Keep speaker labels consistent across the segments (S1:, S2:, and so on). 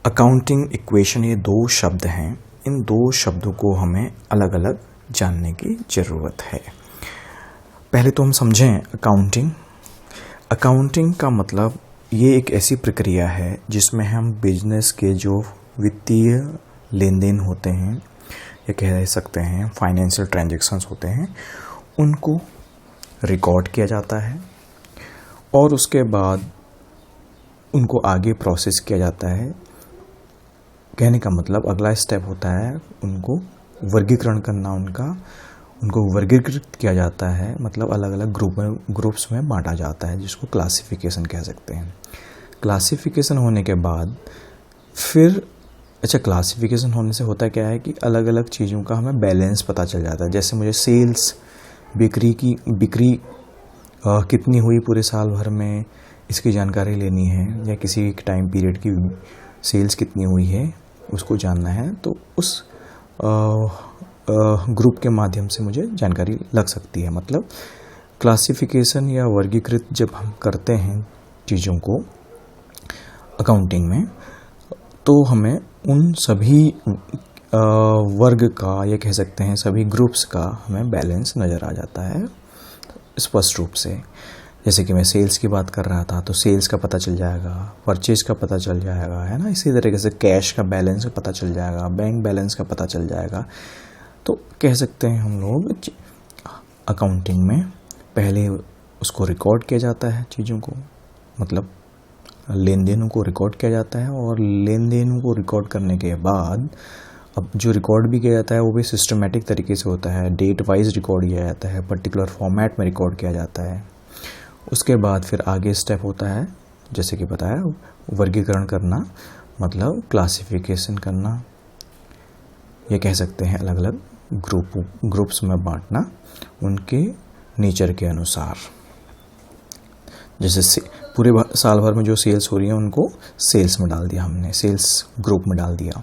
S1: Accounting equation ये दो शब्द हैं। इन दो शब्दों को हमें अलग अलग जानने की ज़रूरत है। पहले तो हम समझें अकाउंटिंग। अकाउंटिंग का मतलब ये एक ऐसी प्रक्रिया है जिसमें हम बिजनेस के जो वित्तीय लेन देन होते हैं या कह सकते हैं फाइनेंशियल ट्रांजैक्शंस होते हैं, उनको रिकॉर्ड किया जाता है और उसके बाद उनको आगे प्रोसेस किया जाता है। कहने का मतलब अगला स्टेप होता है उनको वर्गीकरण करना, उनको वर्गीकृत किया जाता है, मतलब अलग अलग ग्रुप्स में बांटा जाता है, जिसको क्लासिफिकेशन कह सकते हैं। क्लासिफिकेशन होने के बाद फिर क्लासिफिकेशन होने से होता क्या है कि अलग अलग चीज़ों का हमें बैलेंस पता चल जाता है। जैसे मुझे सेल्स, बिक्री कितनी हुई पूरे साल भर में, इसकी जानकारी लेनी है, या किसी टाइम पीरियड की सेल्स कितनी हुई है उसको जानना है, तो उस ग्रुप के माध्यम से मुझे जानकारी लग सकती है। मतलब क्लासिफिकेशन या वर्गीकृत जब हम करते हैं चीज़ों को अकाउंटिंग में, तो हमें उन सभी वर्ग का या कह सकते हैं सभी ग्रुप्स का हमें बैलेंस नज़र आ जाता है स्पष्ट रूप से। जैसे कि मैं सेल्स की बात कर रहा था तो सेल्स का पता चल जाएगा, परचेज का पता चल जाएगा, है ना। इसी तरीके से कैश का बैलेंस का पता चल जाएगा, बैंक बैलेंस का पता चल जाएगा। तो कह सकते हैं हम लोग अकाउंटिंग में पहले उसको रिकॉर्ड किया जाता है चीज़ों को, मतलब लेन देनों को रिकॉर्ड किया जाता है, और लेन देनों को रिकॉर्ड करने के बाद अब जो रिकॉर्ड भी किया जाता है वो भी सिस्टमेटिक तरीके से होता है, डेट वाइज रिकॉर्ड किया जाता है, पर्टिकुलर फॉर्मेट में रिकॉर्ड किया जाता है। उसके बाद फिर आगे स्टेप होता है, जैसे कि बताया, वर्गीकरण करना, मतलब क्लासिफिकेशन करना, ये कह सकते हैं अलग अलग ग्रुप्स में बांटना उनके नेचर के अनुसार। जैसे पूरे साल भर में जो सेल्स हो रही है उनको सेल्स में डाल दिया हमने, सेल्स ग्रुप में डाल दिया,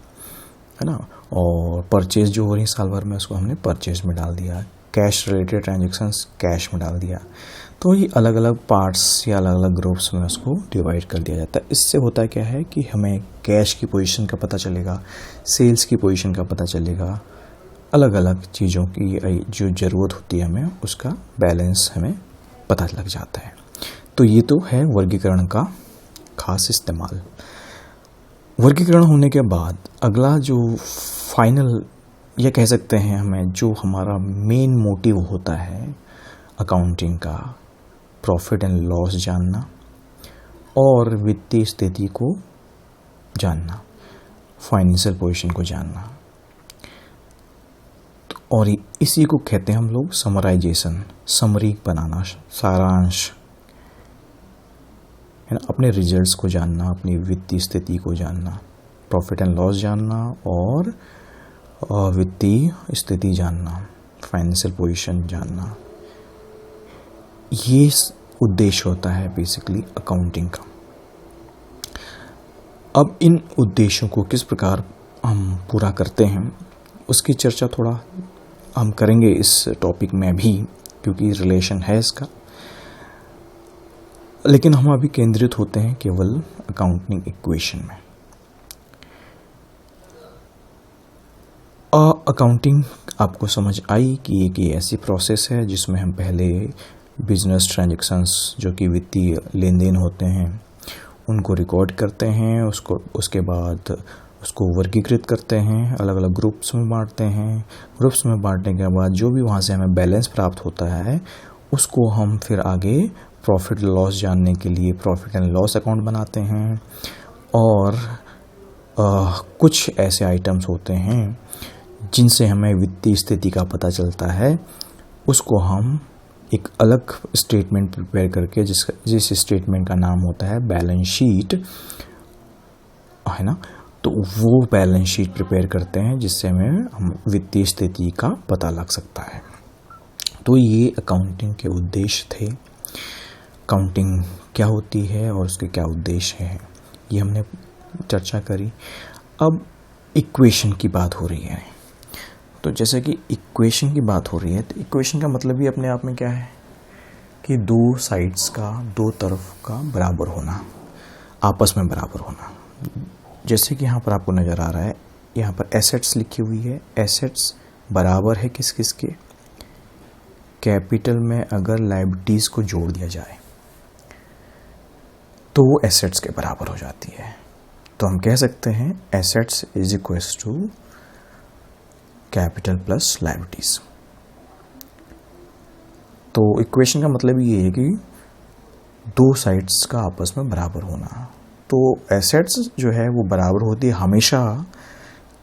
S1: है ना। और परचेज जो हो रही है साल भर में उसको हमने परचेज में डाल दिया, कैश रिलेटेड ट्रांजैक्शंस कैश में डाल दिया। तो ये अलग अलग पार्ट्स या अलग अलग ग्रुप्स में उसको डिवाइड कर दिया जाता है। इससे होता क्या है कि हमें कैश की पोजीशन का पता चलेगा, सेल्स की पोजीशन का पता चलेगा, अलग अलग चीज़ों की जो ज़रूरत होती है हमें उसका बैलेंस हमें पता लग जाता है। तो ये तो है वर्गीकरण का खास इस्तेमाल। वर्गीकरण होने के बाद अगला जो फाइनल या कह सकते हैं हमें जो हमारा मेन मोटिव होता है अकाउंटिंग का, प्रॉफिट एंड लॉस जानना और वित्तीय स्थिति को जानना, फाइनेंशियल पोजीशन को जानना। और इसी को कहते हैं हम लोग समराइजेशन, समरी बनाना, सारांश, है ना। अपने रिजल्ट्स को जानना, अपनी वित्तीय स्थिति को जानना, प्रॉफिट एंड लॉस जानना और वित्तीय स्थिति जानना, फाइनेंशियल पोजीशन जानना, ये उद्देश्य होता है बेसिकली अकाउंटिंग का। अब इन उद्देश्यों को किस प्रकार हम पूरा करते हैं उसकी चर्चा थोड़ा हम करेंगे इस टॉपिक में भी, क्योंकि रिलेशन है इसका। लेकिन हम अभी केंद्रित होते हैं केवल अकाउंटिंग इक्वेशन में। अकाउंटिंग आपको समझ आई कि एक ऐसी प्रोसेस है जिसमें हम पहले बिजनेस ट्रांजैक्शंस जो कि वित्तीय लेन देन होते हैं उनको रिकॉर्ड करते हैं, उसके बाद उसको वर्गीकृत करते हैं, अलग अलग ग्रुप्स में बांटते हैं। ग्रुप्स में बांटने के बाद जो भी वहाँ से हमें बैलेंस प्राप्त होता है उसको हम फिर आगे प्रॉफिट लॉस जानने के लिए प्रॉफिट एंड लॉस अकाउंट बनाते हैं। और कुछ ऐसे आइटम्स होते हैं जिनसे हमें वित्तीय स्थिति का पता चलता है, उसको हम एक अलग स्टेटमेंट प्रिपेयर करके जिस स्टेटमेंट का नाम होता है बैलेंस शीट, है ना। तो वो बैलेंस शीट प्रिपेयर करते हैं जिससे हमें हम वित्तीय स्थिति का पता लग सकता है। तो ये अकाउंटिंग के उद्देश्य थे। अकाउंटिंग क्या होती है और उसके क्या उद्देश्य हैं ये हमने चर्चा करी। अब इक्वेशन की बात हो रही है, तो जैसे कि इक्वेशन की बात हो रही है तो इक्वेशन का मतलब भी अपने आप में क्या है कि दो साइड्स का, दो तरफ का बराबर होना, आपस में बराबर होना। जैसे कि यहाँ पर आपको नज़र आ रहा है, यहाँ पर एसेट्स लिखी हुई है। एसेट्स बराबर है किस किस के? कैपिटल में अगर लायबिलिटीज़ को जोड़ दिया जाए तो वो एसेट्स के बराबर हो जाती है। तो हम कह सकते हैं assets is equals to capital plus liabilities. तो इक्वेशन का मतलब ये है कि दो साइड्स का आपस में बराबर होना। तो एसेट्स जो है वो बराबर होती है हमेशा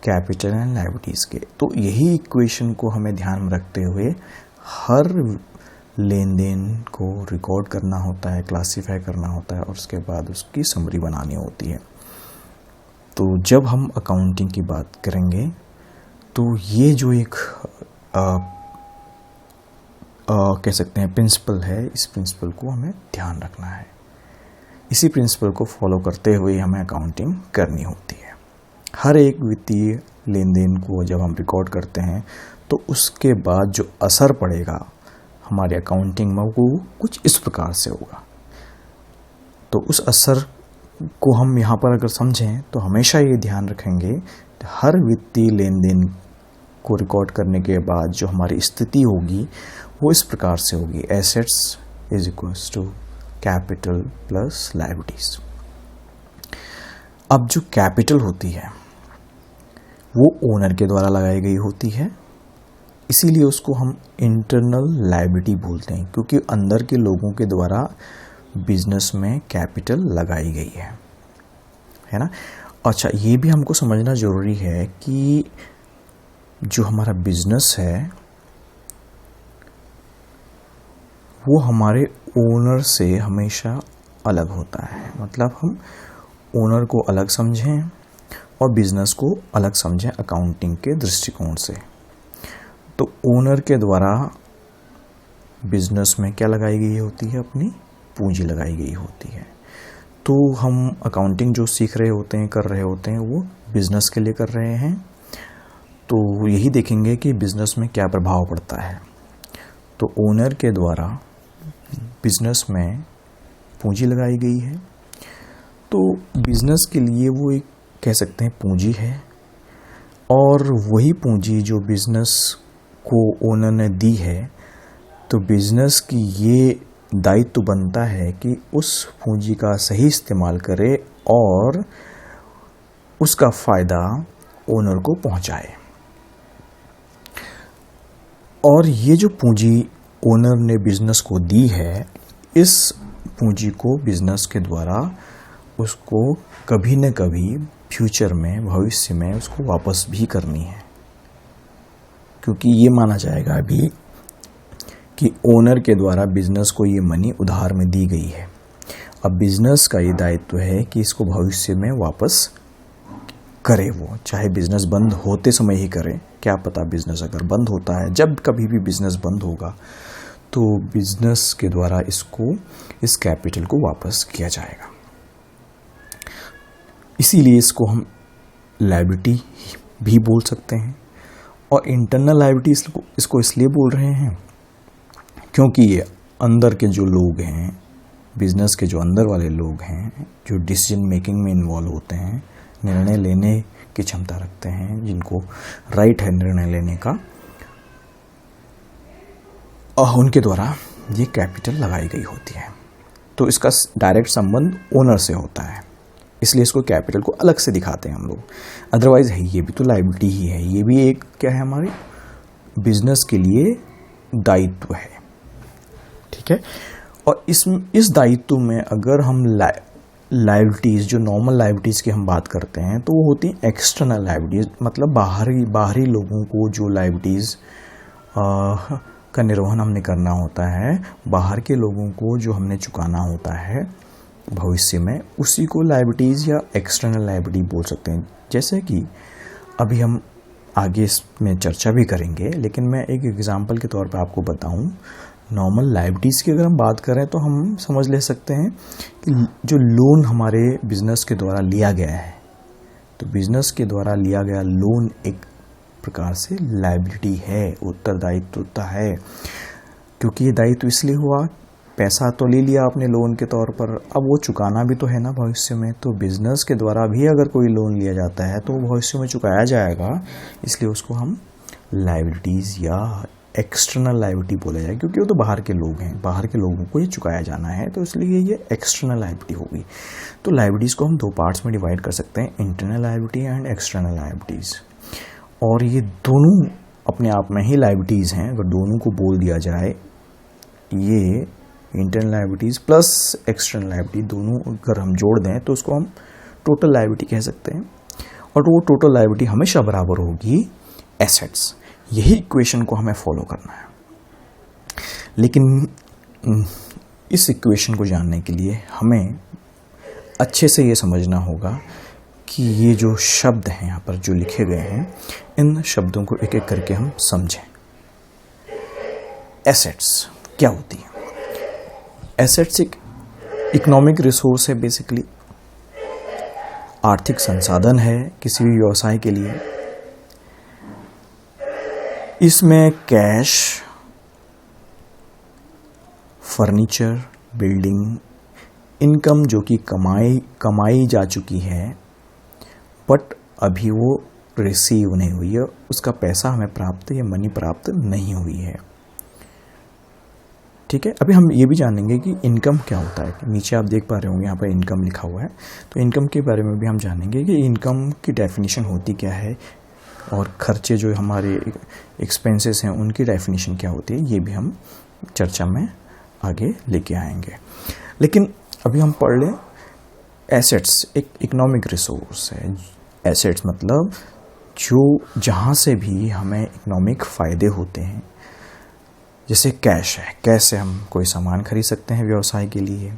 S1: कैपिटल एंड लायबिलिटीज़ के। तो यही इक्वेशन को हमें ध्यान में रखते हुए हर लेन देन को रिकॉर्ड करना होता है, क्लासीफाई करना होता है और उसके बाद उसकी समरी बनानी होती है। तो जब हम अकाउंटिंग की बात करेंगे तो ये जो एक कह सकते हैं प्रिंसिपल है, इस प्रिंसिपल को हमें ध्यान रखना है। इसी प्रिंसिपल को फॉलो करते हुए हमें अकाउंटिंग करनी होती है। हर एक वित्तीय लेन देन को जब हम रिकॉर्ड करते हैं तो उसके बाद जो असर पड़ेगा हमारे अकाउंटिंग में वो कुछ इस प्रकार से होगा। तो उस असर को हम यहाँ पर अगर समझें तो हमेशा ये ध्यान रखेंगे हर वित्तीय लेन देन को रिकॉर्ड करने के बाद जो हमारी स्थिति होगी वो इस प्रकार से होगी, assets is equals to capital plus liabilities. अब जो कैपिटल होती है वो ओनर के द्वारा लगाई गई होती है, इसीलिए उसको हम इंटरनल लायबिलिटी बोलते हैं, क्योंकि अंदर के लोगों के द्वारा बिजनेस में कैपिटल लगाई गई है ना। अच्छा, ये भी हमको समझना ज़रूरी है कि जो हमारा बिजनेस है वो हमारे ओनर से हमेशा अलग होता है। मतलब हम ओनर को अलग समझें और बिजनेस को अलग समझें अकाउंटिंग के दृष्टिकोण से। तो ओनर के द्वारा बिजनेस में क्या लगाई गई होती है? अपनी पूंजी लगाई गई होती है। तो हम अकाउंटिंग जो सीख रहे होते हैं, कर रहे होते हैं, वो बिजनेस के लिए कर रहे हैं। तो यही देखेंगे कि बिजनेस में क्या प्रभाव पड़ता है। तो ओनर के द्वारा बिजनेस में पूंजी लगाई गई है, तो बिजनेस के लिए वो एक कह सकते हैं पूंजी है, और वही पूंजी जो बिजनेस को ओनर ने दी है, तो बिजनेस की ये दायित्व बनता है कि उस पूंजी का सही इस्तेमाल करे और उसका फायदा ओनर को पहुंचाए। और ये जो पूंजी ओनर ने बिजनेस को दी है, इस पूंजी को बिजनेस के द्वारा उसको कभी न कभी फ्यूचर में, भविष्य में उसको वापस भी करनी है, क्योंकि ये माना जाएगा अभी कि ओनर के द्वारा बिजनेस को ये मनी उधार में दी गई है। अब बिजनेस का ये दायित्व है कि इसको भविष्य में वापस करे, वो चाहे बिजनेस बंद होते समय ही करे। क्या पता बिजनेस अगर बंद होता है, जब कभी भी बिजनेस बंद होगा तो बिजनेस के द्वारा इस कैपिटल को वापस किया जाएगा। इसीलिए इसको हम लायबिलिटी भी बोल सकते हैं। और इंटरनल लायबिलिटी इसको इसलिए बोल रहे हैं क्योंकि ये अंदर के जो लोग हैं, बिजनेस के जो अंदर वाले लोग हैं, जो डिसीजन मेकिंग में इन्वॉल्व होते हैं, निर्णय लेने की क्षमता रखते हैं, जिनको राइट है निर्णय लेने का, उनके द्वारा ये कैपिटल लगाई गई होती है। तो इसका डायरेक्ट संबंध ओनर से होता है, इसलिए इसको कैपिटल को अलग से दिखाते हैं हम लोग। अदरवाइज है ये भी तो लायबिलिटी ही है, ये भी एक क्या है, हमारी बिजनेस के लिए दायित्व है। ठीक है। और इस दायित्व में अगर हम लायबिलिटीज, जो नॉर्मल लायबिलिटीज की हम बात करते हैं, तो वो होती है एक्सटर्नल लायबिलिटीज, मतलब बाहरी लोगों को जो लायबिलिटीज का निर्वहन हमने करना होता है, बाहर के लोगों को जो हमने चुकाना होता है भविष्य में, उसी को लायबिलिटीज या एक्सटर्नल लायबिलिटी बोल सकते हैं। जैसे कि अभी हम आगे इसमें चर्चा भी करेंगे, लेकिन मैं एक एग्जांपल के तौर पर आपको बताऊं। नॉर्मल लायबिलिटीज़ की अगर हम बात करें तो हम समझ ले सकते हैं कि जो लोन हमारे बिजनेस के द्वारा लिया गया है, तो बिजनेस के द्वारा लिया गया लोन एक प्रकार से लायबिलिटी है, उत्तरदायित्व है। क्योंकि ये दायित्व इसलिए हुआ, पैसा तो ले लिया आपने लोन के तौर पर, अब वो चुकाना भी तो है ना भविष्य में। तो बिजनेस के द्वारा भी अगर कोई लोन लिया जाता है तो वो भविष्य में चुकाया जाएगा, इसलिए उसको हम लायबिलिटीज़ या एक्सटर्नल लायबिलिटी बोला जाए, क्योंकि वो तो बाहर के लोग हैं, बाहर के लोगों को ये चुकाया जाना है, तो इसलिए ये एक्सटर्नल लायबिलिटी होगी। तो लायबिलिटीज़ को हम दो पार्ट्स में डिवाइड कर सकते हैं, internal liability and external liabilities. और ये दोनों अपने आप में ही लायबिलिटीज़ हैं। अगर दोनों को बोल दिया जाए, ये internal liabilities plus external liability दोनों अगर हम जोड़ दें तो उसको हम टोटल लायबिलिटी कह सकते हैं। और वो टोटल लायबिलिटी हमेशा बराबर होगी एसेट्स। यही इक्वेशन को हमें फॉलो करना है। लेकिन इस इक्वेशन को जानने के लिए हमें अच्छे से ये समझना होगा कि ये जो शब्द हैं यहाँ पर जो लिखे गए हैं, इन शब्दों को एक एक करके हम समझें। एसेट्स क्या होती है? एसेट्स एक इकोनॉमिक रिसोर्स है, बेसिकली आर्थिक संसाधन है किसी भी व्यवसाय के लिए। इसमें कैश, फर्नीचर, बिल्डिंग, इनकम जो कि कमाई जा चुकी है बट अभी वो रिसीव नहीं हुई है, उसका पैसा हमें प्राप्त या मनी प्राप्त नहीं हुई है। ठीक है, अभी हम ये भी जानेंगे कि इनकम क्या होता है। नीचे आप देख पा रहे होंगे यहाँ पर इनकम लिखा हुआ है, तो इनकम के बारे में भी हम जानेंगे कि इनकम की डेफिनेशन होती क्या है और खर्चे जो हमारे एक्सपेंसेस हैं उनकी डेफिनेशन क्या होती है, ये भी हम चर्चा में आगे लेके आएंगे। लेकिन अभी हम पढ़ लें, एसेट्स एक इकोनॉमिक रिसोर्स है। एसेट्स मतलब जो जहाँ से भी हमें इकोनॉमिक फ़ायदे होते हैं, जैसे कैश है, कैश से हम कोई सामान खरीद सकते हैं व्यवसाय के लिए।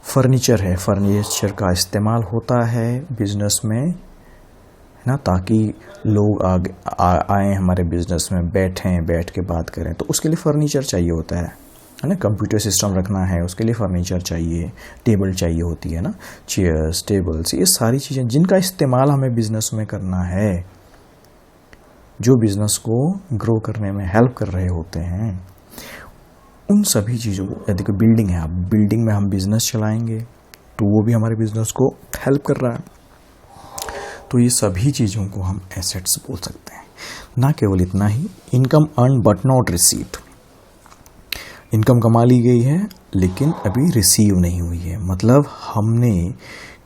S1: फर्नीचर है, फर्नीचर का इस्तेमाल होता है बिजनेस में, है ना, ताकि लोग आए हमारे बिजनेस में, बैठ के बात करें, तो उसके लिए फर्नीचर चाहिए होता है ना। कंप्यूटर सिस्टम रखना है, उसके लिए फर्नीचर चाहिए, टेबल चाहिए होती है ना, चेयर्स, टेबल्स, ये सारी चीज़ें जिनका इस्तेमाल हमें बिजनेस में करना है, जो बिजनेस को ग्रो करने में हेल्प कर रहे होते हैं, उन सभी चीज़ों को। यदि कोई बिल्डिंग है, अब बिल्डिंग में हम बिजनेस चलाएंगे तो वो भी हमारे बिजनेस को हेल्प कर रहा है। तो ये सभी चीज़ों को हम एसेट्स बोल सकते हैं। ना केवल इतना ही, income earn but not received, income कमा ली गई है लेकिन अभी रिसीव नहीं हुई है। मतलब हमने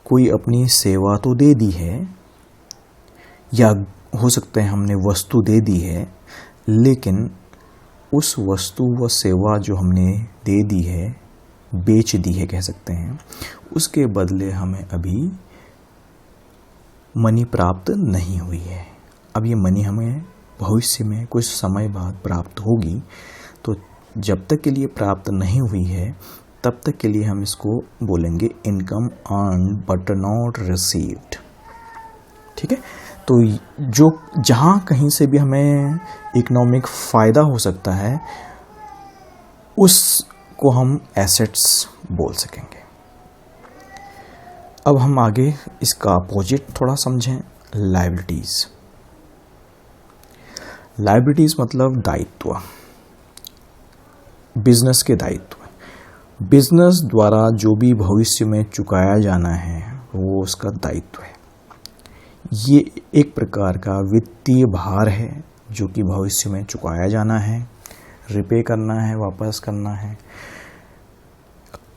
S1: कोई अपनी सेवा तो दे दी है, या हो सकता है हमने वस्तु दे दी है, लेकिन उस वस्तु व सेवा जो हमने दे दी है, बेच दी है कह सकते हैं, उसके बदले हमें अभी मनी प्राप्त नहीं हुई है। अब ये मनी हमें भविष्य में कुछ समय बाद प्राप्त होगी। तो जब तक के लिए प्राप्त नहीं हुई है तब तक के लिए हम इसको बोलेंगे income earn but not received. ठीक है, तो जो जहाँ कहीं से भी हमें इकोनॉमिक फ़ायदा हो सकता है उसको हम एसेट्स बोल सकेंगे। अब हम आगे इसका अपोजिट थोड़ा समझें, लायबिलिटीज़। लायबिलिटीज़ मतलब दायित्व, बिजनेस के दायित्व। बिजनेस द्वारा जो भी भविष्य में चुकाया जाना है वो उसका दायित्व है। ये एक प्रकार का वित्तीय भार है जो कि भविष्य में चुकाया जाना है, रिपे करना है, वापस करना है।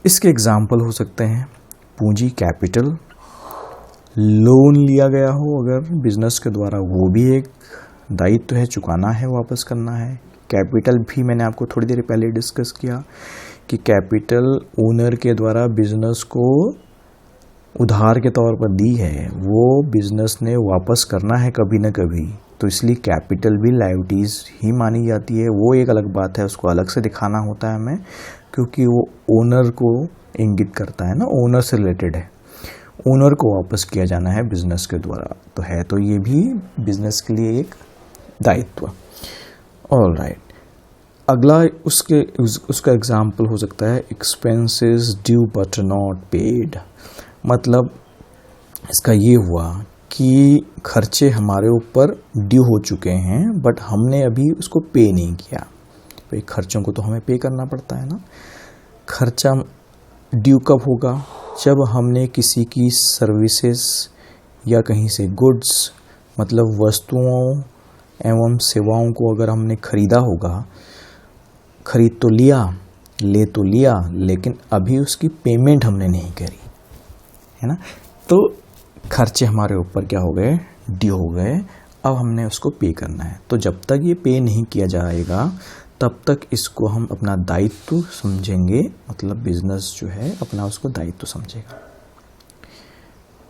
S1: इसके एग्जाम्पल हो सकते हैं पूंजी, कैपिटल, लोन लिया गया हो अगर बिजनेस के द्वारा, वो भी एक दायित्व है, चुकाना है, वापस करना है। कैपिटल भी मैंने आपको थोड़ी देर पहले डिस्कस किया कि कैपिटल ओनर के द्वारा बिजनेस को उधार के तौर पर दी है, वो बिजनेस ने वापस करना है कभी न कभी, तो इसलिए कैपिटल भी लायबिलिटीज़ ही मानी जाती है। वो एक अलग बात है, उसको अलग से दिखाना होता है हमें, क्योंकि वो ओनर को इंगित करता है ना, ओनर से रिलेटेड है, ओनर को वापस किया जाना है बिजनेस के द्वारा, तो है तो ये भी बिजनेस के लिए एक दायित्व। ऑलराइट, अगला उसका एग्जाम्पल हो सकता है expenses due but not paid. मतलब इसका ये हुआ कि खर्चे हमारे ऊपर ड्यू हो चुके हैं बट हमने अभी उसको पे नहीं किया। तो खर्चों को तो हमें पे करना पड़ता है ना, खर्चा ड्यू कब होगा? जब हमने किसी की सर्विसेज या कहीं से गुड्स मतलब वस्तुओं एवं सेवाओं को अगर हमने खरीदा होगा, खरीद तो लिया, ले तो लिया, लेकिन अभी उसकी पेमेंट हमने नहीं करी, है ना, तो खर्चे हमारे ऊपर क्या हो गए? ड्यू हो गए। अब हमने उसको पे करना है। तो जब तक ये पे नहीं किया जाएगा तब तक इसको हम अपना दायित्व समझेंगे, मतलब बिजनेस जो है अपना उसको दायित्व समझेगा।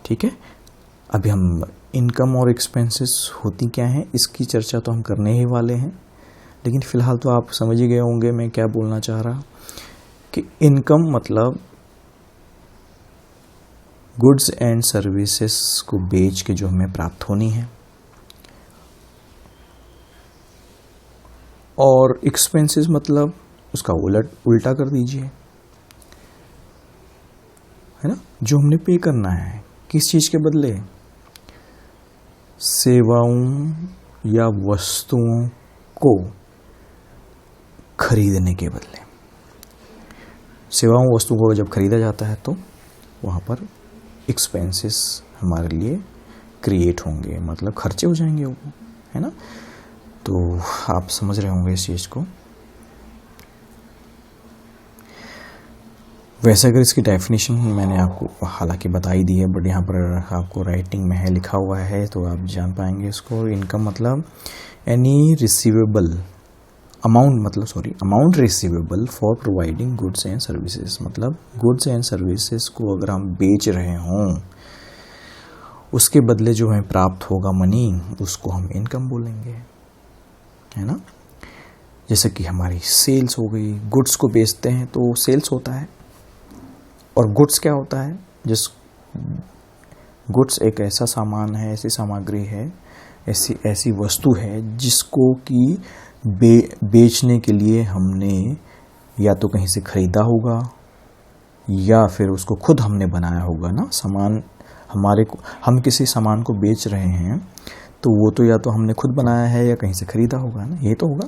S1: ठीक है, अभी हम इनकम और एक्सपेंसेस होती क्या हैं इसकी चर्चा तो हम करने ही वाले हैं, लेकिन फ़िलहाल तो आप समझ ही गए होंगे मैं क्या बोलना चाह रहा कि इनकम मतलब गुड्स एंड सर्विसेज को बेच के जो हमें प्राप्त होनी है, और एक्सपेंसेस मतलब उसका उल्टा कर दीजिए, है ना, जो हमने पे करना है किस चीज़ के बदले? सेवाओं या वस्तुओं को खरीदने के बदले। सेवाओं वस्तुओं को जब खरीदा जाता है तो वहाँ पर एक्सपेंसेस हमारे लिए क्रिएट होंगे, मतलब खर्चे हो जाएंगे वो, है ना। तो आप समझ रहे होंगे इस चीज़ को। वैसे अगर इसकी डेफिनेशन मैंने आपको हालांकि बताई दी है, बट यहाँ पर आपको राइटिंग में है, लिखा हुआ है, तो आप जान पाएंगे इसको। इनकम मतलब any receivable amount receivable for providing goods and services, मतलब गुड्स एंड सर्विसेज को अगर हम बेच रहे हों उसके बदले जो हमें प्राप्त होगा मनी, उसको हम इनकम बोलेंगे, है ना। जैसे कि हमारी सेल्स हो गई, गुड्स को बेचते हैं तो सेल्स होता है, और गुड्स क्या होता है? गुड्स एक ऐसा सामान है, ऐसी सामग्री है, ऐसी वस्तु है जिसको कि बेचने के लिए हमने या तो कहीं से खरीदा होगा या फिर उसको खुद हमने बनाया होगा ना। सामान हम किसी सामान को बेच रहे हैं तो वो तो या तो हमने खुद बनाया है या कहीं से खरीदा होगा ना, ये तो होगा।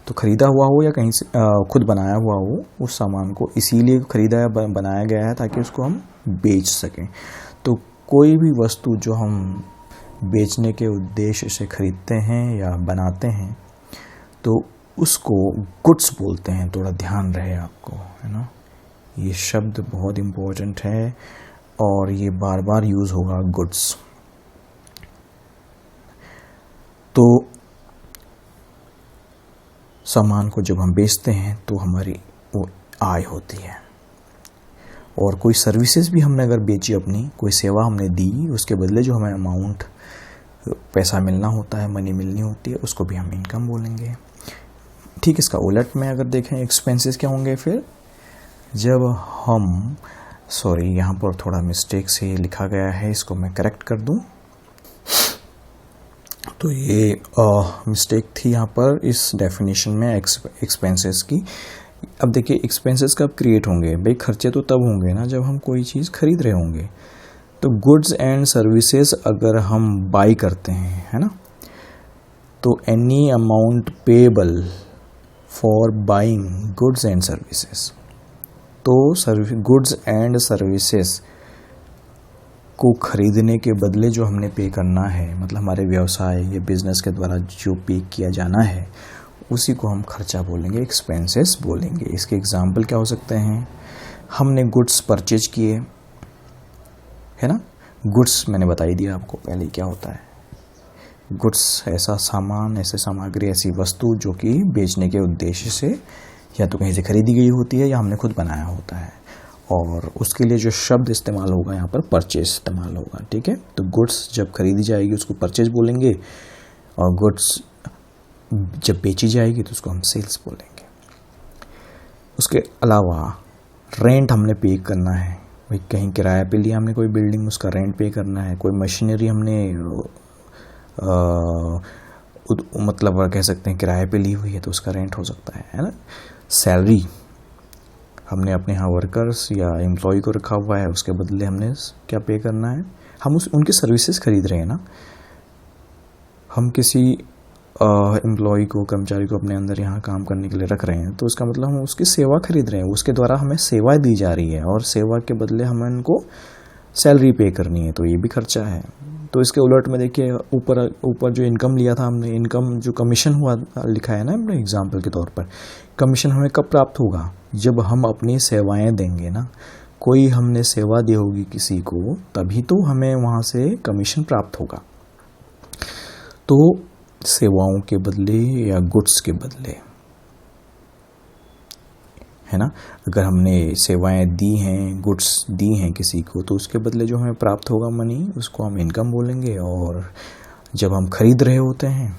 S1: तो खरीदा हुआ हो या कहीं से खुद बनाया हुआ हो, उस सामान को इसीलिए खरीदा या बनाया गया है ताकि उसको हम बेच सकें। तो कोई भी वस्तु जो हम बेचने के उद्देश्य से खरीदते हैं या बनाते हैं तो उसको गुड्स बोलते हैं। थोड़ा ध्यान रहे आपको, है ना, ये शब्द बहुत इम्पोर्टेंट है और ये बार बार यूज़ होगा, गुड्स। तो सामान को जब हम बेचते हैं तो हमारी वो आय होती है, और कोई सर्विसेज भी हमने अगर बेची, अपनी कोई सेवा हमने दी, उसके बदले जो हमें अमाउंट पैसा मिलना होता है, मनी मिलनी होती है, उसको भी हम इनकम बोलेंगे। ठीक, इसका उलट में अगर देखें एक्सपेंसेस क्या होंगे फिर? जब हम यहाँ पर थोड़ा मिस्टेक से लिखा गया है, इसको मैं करेक्ट कर दूं। तो ये मिस्टेक थी यहाँ पर इस डेफिनेशन में एक्सपेंसेस की। अब देखिए एक्सपेंसेस कब क्रिएट होंगे? भाई खर्चे तो तब होंगे ना जब हम कोई चीज़ खरीद रहे होंगे। तो गुड्स एंड सर्विसेज अगर हम बाई करते हैं, है ना, तो any amount payable for buying goods and services, तो गुड्स एंड सर्विसेज को खरीदने के बदले जो हमने पे करना है, मतलब हमारे व्यवसाय या बिजनेस के द्वारा जो पे किया जाना है, उसी को हम खर्चा बोलेंगे, एक्सपेंसेस बोलेंगे। इसके एग्जाम्पल क्या हो सकते हैं? हमने गुड्स परचेज किए, है ना। गुड्स मैंने बता ही दिया आपको पहले क्या होता है। गुड्स ऐसा सामान, ऐसे सामग्री, ऐसी वस्तु जो कि बेचने के उद्देश्य से या तो कहीं से खरीदी गई होती है या हमने खुद बनाया होता है, और उसके लिए जो शब्द इस्तेमाल होगा यहाँ पर परचेज इस्तेमाल होगा। ठीक है, तो गुड्स जब खरीदी जाएगी उसको परचेज बोलेंगे, और गुड्स जब बेची जाएगी तो उसको हम सेल्स बोलेंगे। उसके अलावा रेंट हमने पे करना है, भाई कहीं किराया पे लिया हमने कोई बिल्डिंग, उसका रेंट पे करना है। कोई मशीनरी हमने मतलब कह सकते हैं किराए पे ली हुई है तो उसका रेंट हो सकता है ना। सैलरी हमने अपने यहाँ वर्कर्स या एम्प्लॉय को रखा हुआ है, उसके बदले हमने क्या पे करना है? हम उनकी सर्विसेज खरीद रहे हैं ना। हम किसी एम्प्लॉय को, कर्मचारी को अपने अंदर यहाँ काम करने के लिए रख रहे हैं, तो उसका मतलब हम उसकी सेवा खरीद रहे हैं, उसके द्वारा हमें सेवा दी जा रही है और सेवा के बदले हमें उनको सैलरी पे करनी है, तो ये भी खर्चा है। तो इसके उलट में देखिए, ऊपर जो इनकम लिया था हमने, इनकम जो कमीशन हुआ लिखा है ना हमने एग्जाम्पल के तौर पर, कमीशन हमें कब प्राप्त होगा? जब हम अपनी सेवाएं देंगे ना, कोई हमने सेवा दी होगी किसी को, तभी तो हमें वहाँ से कमीशन प्राप्त होगा। तो सेवाओं के बदले या गुड्स के बदले, है ना, अगर हमने सेवाएं दी हैं, गुड्स दी हैं किसी को, तो उसके बदले जो हमें प्राप्त होगा मनी, उसको हम इनकम बोलेंगे। और जब हम खरीद रहे होते हैं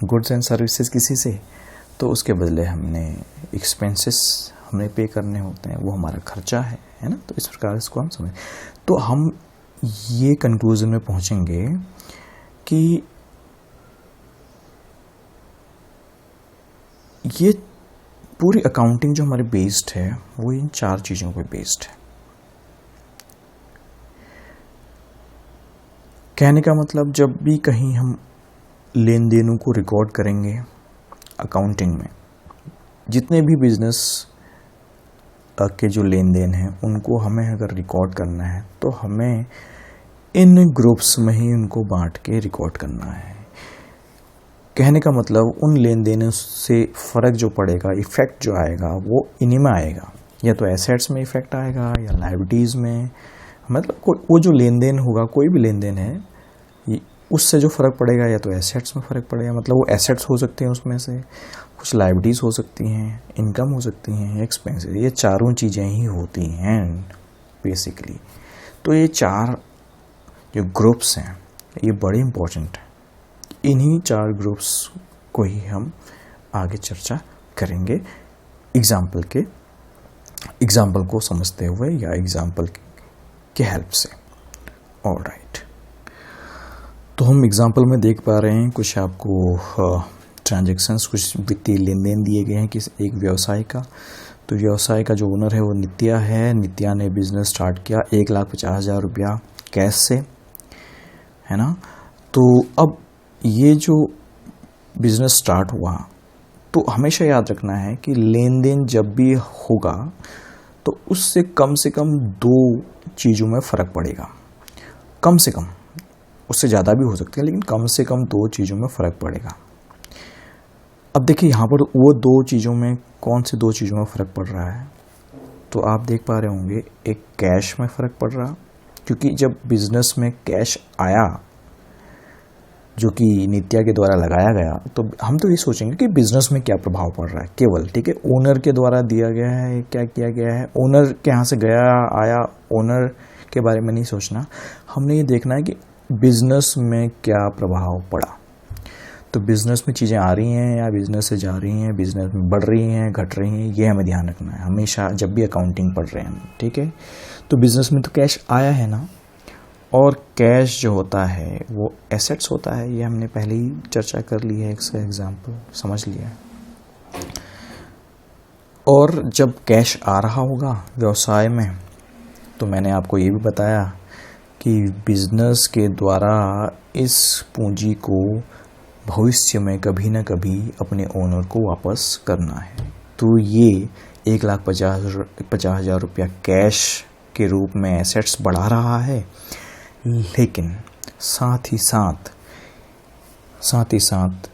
S1: गुड्स एंड सर्विसेज किसी से, तो उसके बदले हमने एक्सपेंसेस हमें पे करने होते हैं, वो हमारा खर्चा है ना। तो इस प्रकार इसको हम समझ, तो हम ये कंक्लूजन में पहुंचेंगे कि ये पूरी अकाउंटिंग जो हमारी बेस्ड है वो इन 4 चीज़ों पे बेस्ड है। कहने का मतलब, जब भी कहीं हम लेन देनों को रिकॉर्ड करेंगे अकाउंटिंग में, जितने भी बिजनेस के जो लेन देन हैं उनको हमें अगर रिकॉर्ड करना है, तो हमें इन ग्रुप्स में ही उनको बांट के रिकॉर्ड करना है। कहने का मतलब, उन लेन देनों से फ़र्क जो पड़ेगा, इफ़ेक्ट जो आएगा, वो इन्हीं में आएगा। या तो एसेट्स में इफ़ेक्ट आएगा या लायबिलिटीज़ में, मतलब वो जो लेन देन होगा, कोई भी लेन देन है, उससे जो फ़र्क पड़ेगा, या तो एसेट्स में फ़र्क पड़ेगा, मतलब वो एसेट्स हो सकते हैं, उसमें से कुछ लायबिलिटीज़ हो सकती हैं, इनकम हो सकती हैं, एक्सपेंसेस, ये चारों चीज़ें ही होती हैं बेसिकली। तो ये 4 जो ग्रुप्स हैं ये बड़े इंपॉर्टेंट हैं। इन्हीं 4 ग्रुप्स को ही हम आगे चर्चा करेंगे एग्जाम्पल को समझते हुए या एग्जाम्पल के हेल्प से। ऑलराइट, तो हम एग्जाम्पल में देख पा रहे हैं कुछ आपको ट्रांजैक्शंस, कुछ वित्तीय लेन देन दिए गए हैं किस एक व्यवसाय का। तो व्यवसाय का जो ओनर है वो नित्या है। नित्या ने बिजनेस स्टार्ट किया 1,50,000 रुपया कैश से, है ना। तो अब ये जो बिजनेस स्टार्ट हुआ, तो हमेशा याद रखना है कि लेन देन जब भी होगा तो उससे कम से कम 2 चीज़ों में फ़र्क पड़ेगा। कम से कम, उससे ज़्यादा भी हो सकती है, लेकिन कम से कम 2 चीज़ों में फ़र्क पड़ेगा। अब देखिए यहाँ पर वो 2 चीज़ों में कौन सी 2 चीज़ों में फ़र्क पड़ रहा है, तो आप देख पा रहे होंगे, एक कैश में फ़र्क पड़ रहा, क्योंकि जब बिजनेस में कैश आया जो कि नित्या के द्वारा लगाया गया, तो हम तो ये सोचेंगे कि बिजनेस में क्या प्रभाव पड़ रहा है केवल, ठीक है, ओनर के द्वारा दिया गया है, क्या किया गया है, ओनर के यहाँ से गया आया, ओनर के बारे में नहीं सोचना। हमने ये देखना है कि बिजनेस में क्या प्रभाव पड़ा। तो बिजनेस में चीज़ें आ रही हैं या बिजनेस से जा रही हैं, बिजनेस में बढ़ रही हैं, घट रही हैं, ये हमें ध्यान रखना है हमेशा जब भी अकाउंटिंग पढ़ रहे हैं हम, ठीक है। तो बिजनेस में तो कैश आया है ना, और कैश जो होता है वो एसेट्स होता है, ये हमने पहले ही चर्चा कर ली है, इसका एग्जाम्पल समझ लिया है। और जब कैश आ रहा होगा व्यवसाय में, तो मैंने आपको ये भी बताया कि बिजनेस के द्वारा इस पूंजी को भविष्य में कभी ना कभी अपने ओनर को वापस करना है। तो ये 1,50,000 रुपया कैश के रूप में एसेट्स बढ़ा रहा है, लेकिन साथ ही साथ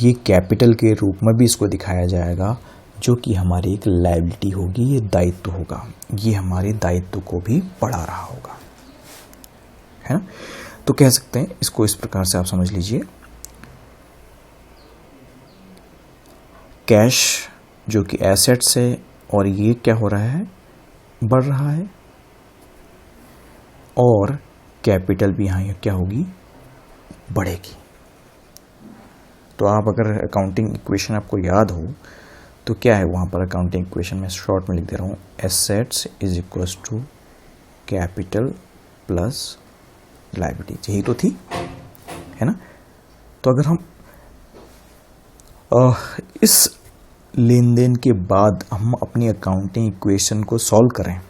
S1: ये कैपिटल के रूप में भी इसको दिखाया जाएगा, जो कि हमारी एक लायबिलिटी होगी, ये दायित्व होगा, ये हमारे दायित्व को भी बढ़ा रहा होगा, है ना। तो कह सकते हैं इसको इस प्रकार से आप समझ लीजिए, कैश जो कि एसेट्स है, और ये क्या हो रहा है, बढ़ रहा है, और कैपिटल भी यहाँ क्या होगी, बढ़ेगी। तो आप अगर अकाउंटिंग इक्वेशन आपको याद हो तो क्या है वहाँ पर, अकाउंटिंग इक्वेशन में शॉर्ट में लिख दे रहा हूँ, assets is equals to capital plus liability, यही तो थी, है ना। तो अगर हम इस लेन देन के बाद हम अपनी अकाउंटिंग इक्वेशन को सॉल्व करें,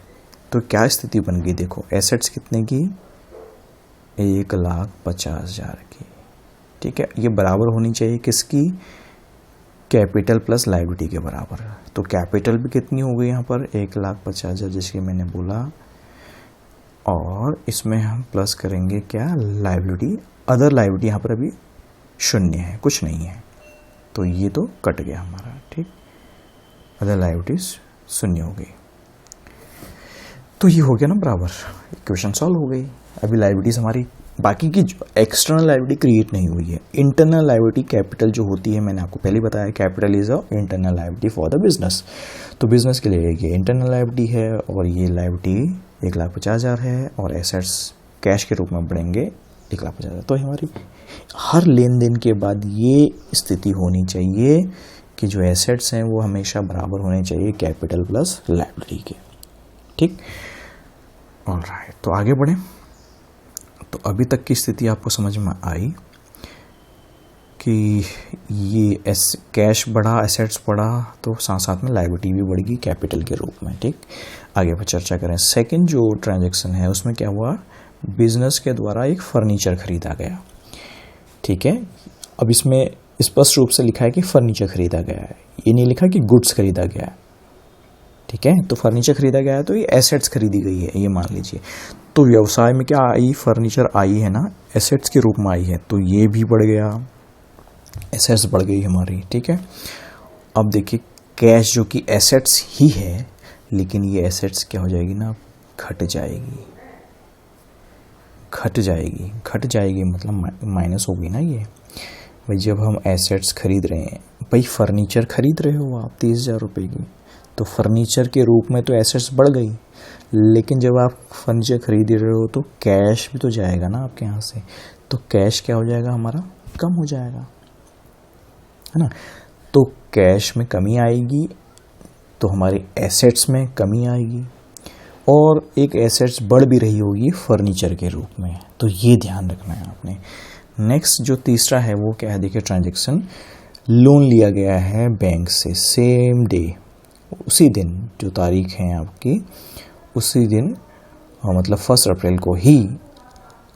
S1: तो क्या स्थिति बन गई, देखो एसेट्स कितने की, 1,50,000 की, ठीक है, ये बराबर होनी चाहिए किसकी, कैपिटल प्लस लायबिलिटी के बराबर। तो कैपिटल भी कितनी हो गई यहाँ पर 1,50,000 जैसे मैंने बोला, और इसमें हम प्लस करेंगे क्या, लायबिलिटी। अदर लायबिलिटी यहाँ पर अभी शून्य है, कुछ नहीं है, तो ये तो कट गया हमारा, ठीक। अदर लायबिलिटीज शून्य हो गई, तो ये हो गया ना बराबर, इक्वेशन सॉल्व हो गई। अभी लायबिलिटीज हमारी बाकी की एक्सटर्नल लायबिलिटी क्रिएट नहीं हुई है। इंटरनल लायबिलिटी कैपिटल जो होती है, मैंने आपको पहले बताया, capital is a internal liability for the business. तो बिजनेस के लिए ये इंटरनल लायबिलिटी है, और ये लायबिलिटी 1,50,000 है, और एसेट्स कैश के रूप में बढ़ेंगे 1,50,000। तो हमारी हर लेन देन के बाद ये स्थिति होनी चाहिए कि जो एसेट्स हैं वो हमेशा बराबर होने चाहिए कैपिटल प्लस लायबिलिटी के, ठीक। ऑलराइट, तो आगे बढ़ें। तो अभी तक की स्थिति आपको समझ में आई कि ये कैश बढ़ा, एसेट्स बढ़ा, तो साथ साथ में लायबिलिटी भी बढ़ेगी कैपिटल के रूप में, ठीक। आगे पर चर्चा करें। सेकंड जो ट्रांजैक्शन है उसमें क्या हुआ, बिजनेस के द्वारा एक फर्नीचर खरीदा गया, ठीक है। अब इसमें स्पष्ट रूप से लिखा है कि फर्नीचर खरीदा गया है, ये नहीं लिखा कि गुड्स खरीदा गया है, ठीक है। तो फर्नीचर खरीदा गया है तो ये एसेट्स खरीदी गई है, ये मान लीजिए। तो व्यवसाय में क्या आई, फर्नीचर आई है ना, एसेट्स के रूप में आई है, तो ये भी बढ़ गया, एसेट्स बढ़ गई हमारी, ठीक है। अब देखिए कैश जो कि एसेट्स ही है, लेकिन ये एसेट्स क्या हो जाएगी ना, घट जाएगी, घट जाएगी, घट जाएगी मतलब माइनस होगी ना ये। भाई जब हम एसेट्स खरीद रहे हैं, भाई फर्नीचर खरीद रहे हो आप 30,000 रुपये की, तो फर्नीचर के रूप में तो एसेट्स बढ़ गई, लेकिन जब आप फर्नीचर खरीद रहे हो तो कैश भी तो जाएगा ना आपके यहाँ से, तो कैश क्या हो जाएगा हमारा, कम हो जाएगा, है ना। तो कैश में कमी आएगी तो हमारे एसेट्स में कमी आएगी, और एक एसेट्स बढ़ भी रही होगी फर्नीचर के रूप में, तो ये ध्यान रखना है आपने। नेक्स्ट जो तीसरा है वो क्या है, देखिए ट्रांजैक्शन, लोन लिया गया है बैंक से सेम डे, उसी दिन जो तारीख है आपकी, उसी दिन मतलब 1 अप्रैल को ही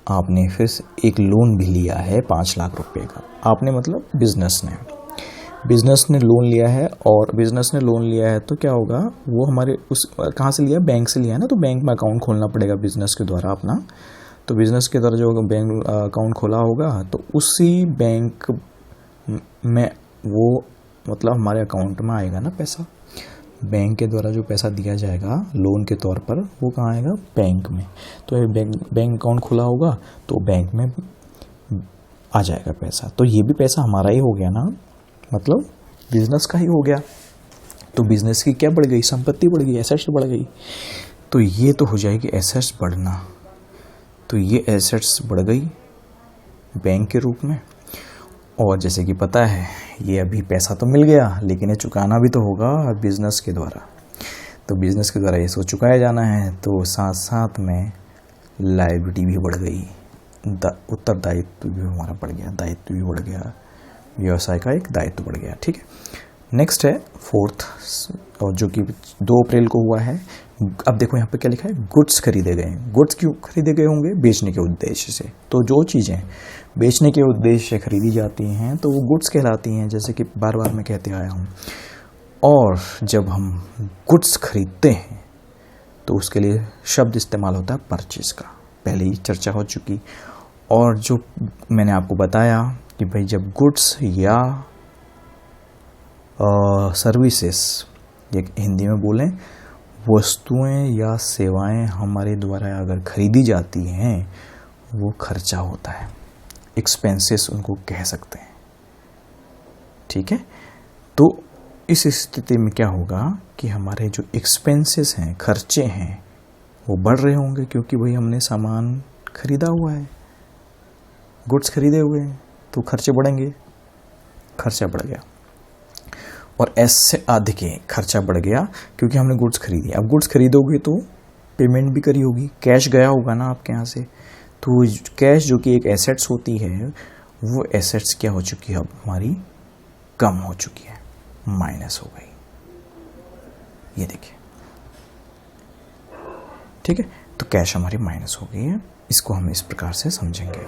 S1: आपने फिर एक लोन भी लिया है 5 लाख रुपए का। आपने मतलब बिजनेस ने लोन लिया है, और बिजनेस ने लोन लिया है तो क्या होगा, वो हमारे उस कहाँ से लिया, बैंक से लिया है ना, तो बैंक में अकाउंट खोलना पड़ेगा बिजनेस के द्वारा अपना। तो बिजनेस के द्वारा जो बैंक अकाउंट खोला होगा, तो उसी बैंक में वो मतलब हमारे अकाउंट में आएगा ना पैसा। बैंक के द्वारा जो पैसा दिया जाएगा लोन के तौर पर, वो कहाँ आएगा, बैंक में। तो बैंक अकाउंट खुला होगा तो बैंक में आ जाएगा पैसा, तो ये भी पैसा हमारा ही हो गया ना, मतलब बिजनेस का ही हो गया। तो बिजनेस की क्या बढ़ गई, संपत्ति बढ़ गई, एसेट्स बढ़ गई। तो ये तो हो जाएगी एसेट्स बढ़ना, तो ये एसेट्स बढ़ गई बैंक के रूप में। और जैसे कि पता है ये अभी पैसा तो मिल गया, लेकिन ये चुकाना भी तो होगा बिजनेस के द्वारा, तो बिजनेस के द्वारा इसको चुकाया जाना है, तो साथ साथ में लायबिलिटी भी बढ़ गई, उत्तरदायित्व भी हमारा बढ़ गया, दायित्व भी बढ़ गया, व्यवसाय का एक दायित्व बढ़ गया, ठीक है। नेक्स्ट है फोर्थ, और जो कि 2 अप्रैल को हुआ है। अब देखो यहाँ पे क्या लिखा है, गुड्स खरीदे गए। गुड्स क्यों खरीदे गए होंगे, बेचने के उद्देश्य से। तो जो चीज़ें बेचने के उद्देश्य से खरीदी जाती हैं तो वो गुड्स कहलाती हैं, जैसे कि बार बार मैं कहते आया हूँ। और जब हम गुड्स खरीदते हैं तो उसके लिए शब्द इस्तेमाल होता है परचेज का, पहले ही चर्चा हो चुकी। और जो मैंने आपको बताया कि भाई जब गुड्स या सर्विसेज, ये हिंदी में बोलें, वस्तुएं या सेवाएं हमारे द्वारा अगर खरीदी जाती हैं, वो खर्चा होता है, एक्सपेंसेस उनको कह सकते हैं, ठीक है। तो इस स्थिति में क्या होगा कि हमारे जो एक्सपेंसेस हैं, खर्चे हैं, वो बढ़ रहे होंगे, क्योंकि भाई हमने सामान खरीदा हुआ है, गुड्स खरीदे हुए हैं, तो खर्चे बढ़ेंगे, खर्चा बढ़ गया। और ऐसे अधिक खर्चा बढ़ गया क्योंकि हमने गुड्स खरीदी। अब गुड्स खरीदोगे तो पेमेंट भी करी होगी, कैश गया होगा ना आपके यहाँ से, तो कैश जो कि एक एसेट्स होती है, वो एसेट्स क्या हो चुकी है, अब हमारी कम हो चुकी है, माइनस हो गई, ये देखिए, ठीक है। तो कैश हमारी माइनस हो गई है, इसको हम इस प्रकार से समझेंगे।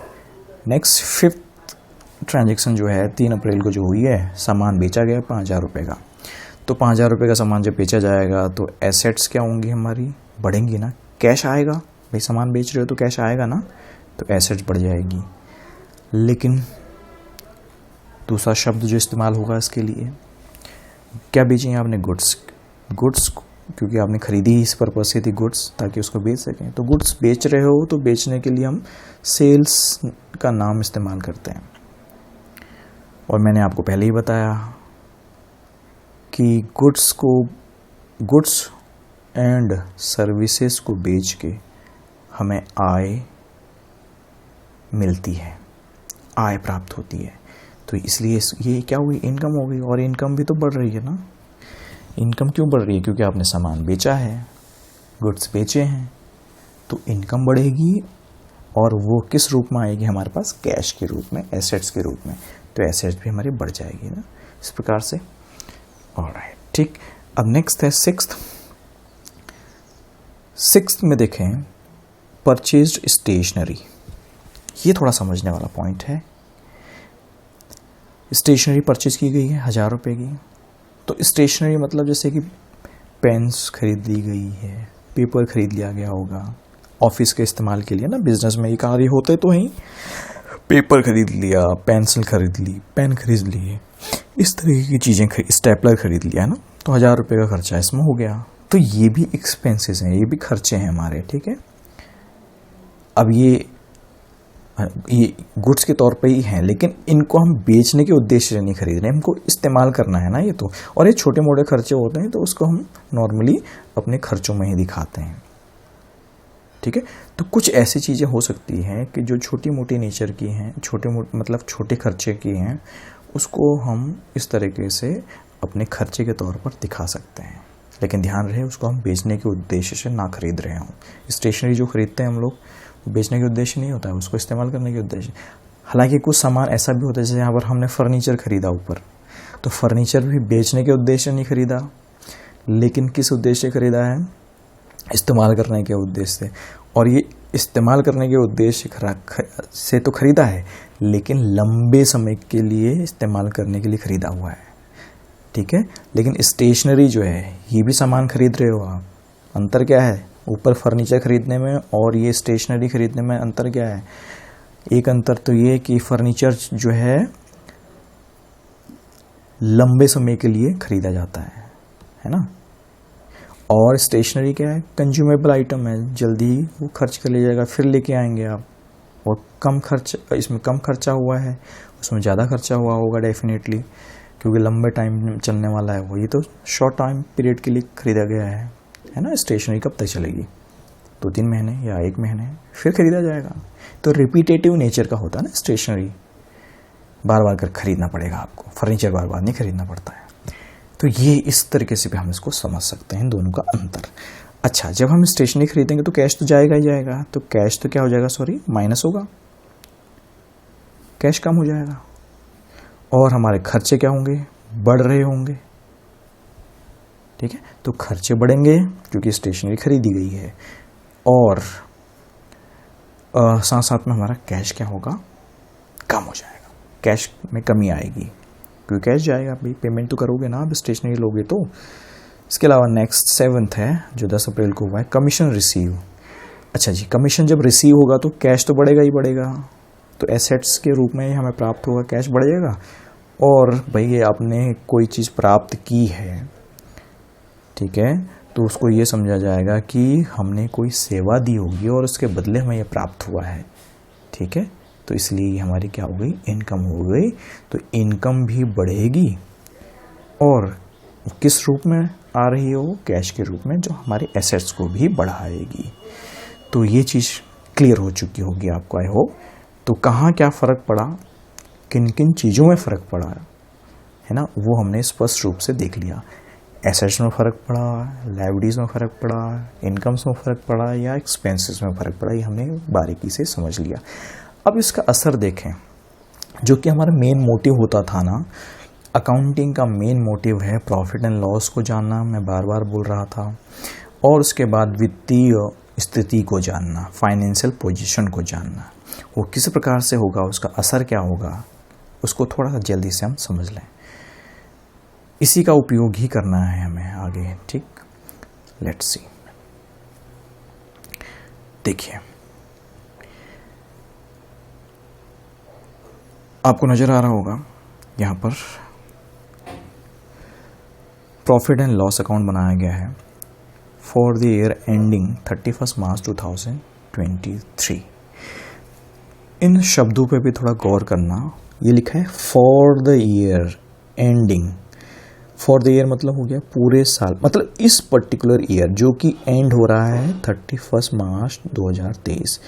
S1: नेक्स्ट 5th ट्रांजैक्शन जो है 3 अप्रैल को जो हुई है, सामान बेचा गया 5,000 रुपये का। तो 5,000 रुपये का सामान जब बेचा जाएगा तो एसेट्स क्या होंगी हमारी, बढ़ेंगी ना, कैश आएगा। भाई सामान बेच रहे हो तो कैश आएगा ना, तो एसेट्स बढ़ जाएगी। लेकिन दूसरा शब्द जो इस्तेमाल होगा इसके लिए, क्या बेची आपने, गुड्स। गुड्स क्योंकि आपने खरीदी ही इस पर्पज से थी, गुड्स, ताकि उसको बेच सकें। तो गुड्स बेच रहे हो तो बेचने के लिए हम सेल्स का नाम इस्तेमाल करते हैं। और मैंने आपको पहले ही बताया कि गुड्स एंड सर्विसेज को बेच के हमें आय मिलती है, आय प्राप्त होती है। तो इसलिए ये क्या हुई, इनकम हो गई। और इनकम भी तो बढ़ रही है ना। इनकम क्यों बढ़ रही है, क्योंकि आपने सामान बेचा है, गुड्स बेचे हैं, तो इनकम बढ़ेगी। और वो किस रूप में आएगी हमारे पास, कैश के रूप में, एसेट्स के रूप में। तो एसेट्स भी हमारी बढ़ जाएगी ना, इस प्रकार से। ऑलराइट, ठीक। अब नेक्स्ट है सिक्स्थ में देखें, परचेज्ड स्टेशनरी। ये थोड़ा समझने वाला पॉइंट है। स्टेशनरी परचेज की गई है 1,000 रुपये की। तो स्टेशनरी मतलब जैसे कि पेन्स खरीद ली गई है, पेपर खरीद लिया गया होगा ऑफिस के इस्तेमाल के लिए ना, बिजनेस में ये कार्य होते तो ही। पेपर खरीद लिया, पेंसिल खरीद ली, पेन खरीद लिए, इस तरीके की चीज़ें, स्टेपलर खरीद लिया है ना, तो 1,000 रुपये का खर्चा इसमें हो गया। तो ये भी एक्सपेंसेस हैं, ये भी खर्चे हैं हमारे, ठीक है। अब ये गुड्स के तौर पे ही हैं, लेकिन इनको हम बेचने के उद्देश्य से नहीं खरीद रहे, हमको इस्तेमाल करना है ना ये तो। और ये छोटे मोटे खर्चे होते हैं तो उसको हम नॉर्मली अपने खर्चों में ही दिखाते हैं, ठीक है। तो कुछ ऐसी चीज़ें हो सकती हैं कि जो छोटी मोटी नेचर की हैं, मतलब छोटे खर्चे की हैं, उसको हम इस तरीके से अपने खर्चे के तौर पर दिखा सकते हैं। लेकिन ध्यान रहे उसको हम बेचने के उद्देश्य से ना खरीद रहे हों। स्टेशनरी जो खरीदते हैं हम लोग, बेचने के उद्देश्य नहीं होता है, उसको इस्तेमाल करने के उद्देश्य। हालांकि कुछ सामान ऐसा भी होता है, जैसे यहाँ पर हमने फर्नीचर खरीदा ऊपर, तो फर्नीचर भी बेचने के उद्देश्य नहीं खरीदा, लेकिन किस उद्देश्य से खरीदा है, इस्तेमाल करने के उद्देश्य से। और ये इस्तेमाल करने के उद्देश्य से तो खरीदा है, लेकिन लंबे समय के लिए इस्तेमाल करने के लिए खरीदा हुआ है, ठीक है। लेकिन स्टेशनरी जो है, ये भी सामान खरीद रहे हो आप। अंतर क्या है, ऊपर फर्नीचर खरीदने में और ये स्टेशनरी खरीदने में अंतर क्या है। एक अंतर तो ये कि फर्नीचर जो है लंबे समय के लिए खरीदा जाता है ना। और स्टेशनरी क्या है, कंज्यूमेबल आइटम है, जल्दी वो खर्च कर लिया जाएगा, फिर लेके आएंगे आप। और कम खर्च, इसमें कम खर्चा हुआ है, उसमें ज़्यादा खर्चा हुआ होगा डेफिनेटली, क्योंकि लंबे टाइम चलने वाला है वो। ये तो शॉर्ट टाइम पीरियड के लिए खरीदा गया है ना। स्टेशनरी कब तक चलेगी, 2-3 महीने या 1 महीने, फिर खरीदा जाएगा। तो रिपीटेटिव नेचर का होता है ना स्टेशनरी, बार बार कर खरीदना पड़ेगा आपको। फर्नीचर बार बार नहीं खरीदना पड़ता है। तो ये इस तरीके से भी हम इसको समझ सकते हैं, दोनों का अंतर। अच्छा, जब हम स्टेशनरी खरीदेंगे तो कैश तो जाएगा ही जाएगा, तो कैश तो क्या हो जाएगा, सॉरी माइनस होगा, कैश कम हो जाएगा। और हमारे खर्चे क्या होंगे, बढ़ रहे होंगे, ठीक है। तो खर्चे बढ़ेंगे क्योंकि स्टेशनरी खरीदी गई है, और साथ साथ में हमारा कैश क्या होगा, कम हो जाएगा, कैश में कमी आएगी, क्योंकि कैश जाएगा। भाई पेमेंट तो करोगे ना आप, स्टेशनरी लोगे तो। इसके अलावा नेक्स्ट 7th है जो 10 अप्रैल को हुआ है, कमीशन रिसीव। अच्छा जी, कमीशन जब रिसीव होगा तो कैश तो बढ़ेगा ही बढ़ेगा, तो एसेट्स के रूप में हमें प्राप्त होगा, कैश बढ़ जाएगा। और भाई आपने कोई चीज़ प्राप्त की है, ठीक है, तो उसको ये समझा जाएगा कि हमने कोई सेवा दी होगी और उसके बदले हमें ये प्राप्त हुआ है, ठीक है। तो इसलिए हमारी क्या हो गई, इनकम हो गई। तो इनकम भी बढ़ेगी, और किस रूप में आ रही है वो, कैश के रूप में, जो हमारे एसेट्स को भी बढ़ाएगी। तो ये चीज़ क्लियर हो चुकी होगी आपको, आई होप। तो कहाँ क्या फ़र्क पड़ा, किन किन चीज़ों में फ़र्क पड़ा है ना, वो हमने स्पष्ट रूप से देख लिया। एसेट्स में फ़र्क पड़ा, लायबिलिटीज़ में फ़र्क पड़ा, इनकम्स में फ़र्क पड़ा, या एक्सपेंसेस में फ़र्क पड़ा, ये हमने बारीकी से समझ लिया। अब इसका असर देखें, जो कि हमारा मेन मोटिव होता था ना, अकाउंटिंग का मेन मोटिव है प्रॉफिट एंड लॉस को जानना, मैं बार बार बोल रहा था, और उसके बाद वित्तीय स्थिति को जानना, फाइनेंशियल पोजीशन को जानना, वो किस प्रकार से होगा, उसका असर क्या होगा, उसको थोड़ा सा जल्दी से हम समझ लें, इसी का उपयोग ही करना है हमें आगे। ठीक, लेट्स सी। देखिए, आपको नजर आ रहा होगा यहां पर प्रॉफिट एंड लॉस अकाउंट बनाया गया है फॉर द ईयर एंडिंग 31 मार्च 2023। इन शब्दों पे भी थोड़ा गौर करना। ये लिखा है for the year ending. For the year मतलब हो गया पूरे साल, मतलब इस पर्टिकुलर ईयर जो कि एंड हो रहा है 31 मार्च 2023।